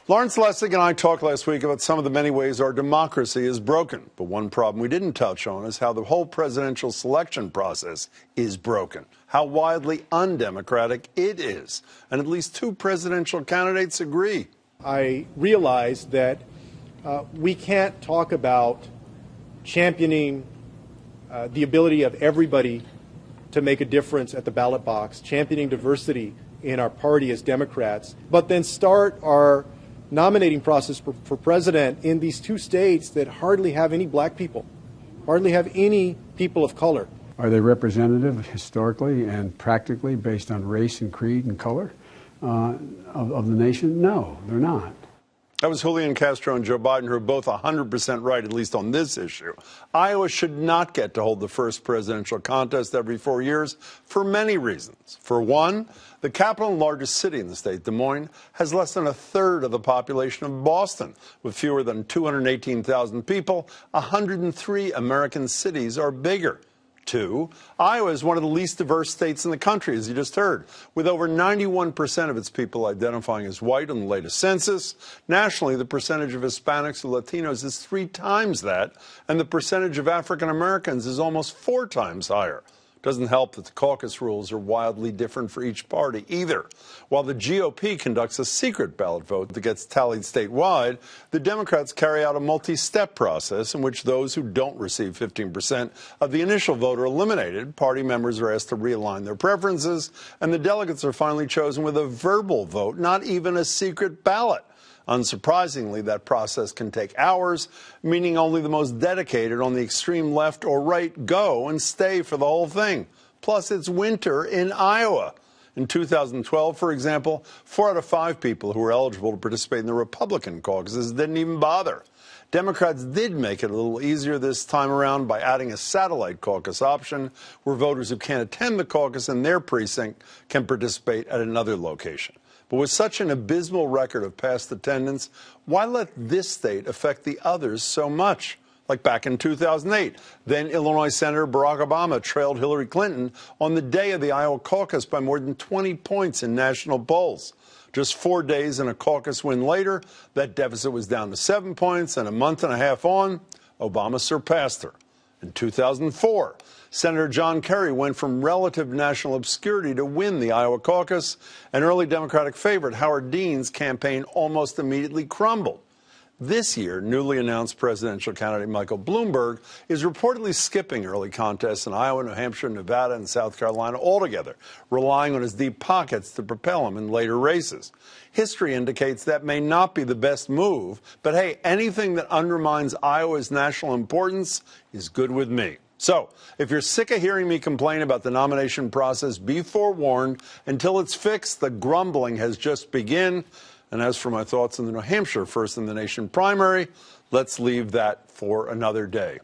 Lawrence Lessig and I talked last week about some of the many ways our democracy is broken. But one problem we didn't touch on is how the whole presidential selection process is broken, how wildly undemocratic it is. And at least two presidential candidates agree. I realize that we can't talk about championing the ability of everybody to make a difference at the ballot box, championing diversity in our party as Democrats, but then start our nominating process for president in these two states that hardly have any black people, hardly have any people of color. Are they representative historically and practically based on race and creed and color of the nation? No, they're not. That was Julian Castro and Joe Biden, who are both 100% right, at least on this issue. Iowa should not get to hold the first presidential contest every 4 years for many reasons. For one, the capital and largest city in the state, Des Moines, has less than a third of the population of Boston. With fewer than 218,000 people, 103 American cities are bigger. Two, Iowa is one of the least diverse states in the country, as you just heard, with over 91% of its people identifying as white on the latest census. Nationally, the percentage of Hispanics and Latinos is 3 times that, and the percentage of African Americans is almost 4 times higher. Doesn't help that the caucus rules are wildly different for each party either. While the GOP conducts a secret ballot vote that gets tallied statewide, the Democrats carry out a multi-step process in which those who don't receive 15% of the initial vote are eliminated. Party members are asked to realign their preferences, and the delegates are finally chosen with a verbal vote, not even a secret ballot. Unsurprisingly, that process can take hours, meaning only the most dedicated on the extreme left or right go and stay for the whole thing. Plus, it's winter in Iowa. In 2012, for example, 4 out of 5 people who were eligible to participate in the Republican caucuses didn't even bother. Democrats did make it a little easier this time around by adding a satellite caucus option where voters who can't attend the caucus in their precinct can participate at another location. But with such an abysmal record of past attendance, why let this state affect the others so much? Like back in 2008, then Illinois Senator Barack Obama trailed Hillary Clinton on the day of the Iowa caucus by more than 20 points in national polls. Just 4 days and a caucus win later, that deficit was down to 7 points, and a month and a half on, Obama surpassed her. In 2004, Senator John Kerry went from relative national obscurity to win the Iowa caucus. An early Democratic favorite, Howard Dean's campaign, almost immediately crumbled. This year, newly announced presidential candidate Michael Bloomberg is reportedly skipping early contests in Iowa, New Hampshire, Nevada, and South Carolina altogether, relying on his deep pockets to propel him in later races. History indicates that may not be the best move, but hey, anything that undermines Iowa's national importance is good with me. So, if you're sick of hearing me complain about the nomination process, be forewarned. Until it's fixed, the grumbling has just begun. And as for my thoughts on the New Hampshire First in the Nation primary, let's leave that for another day.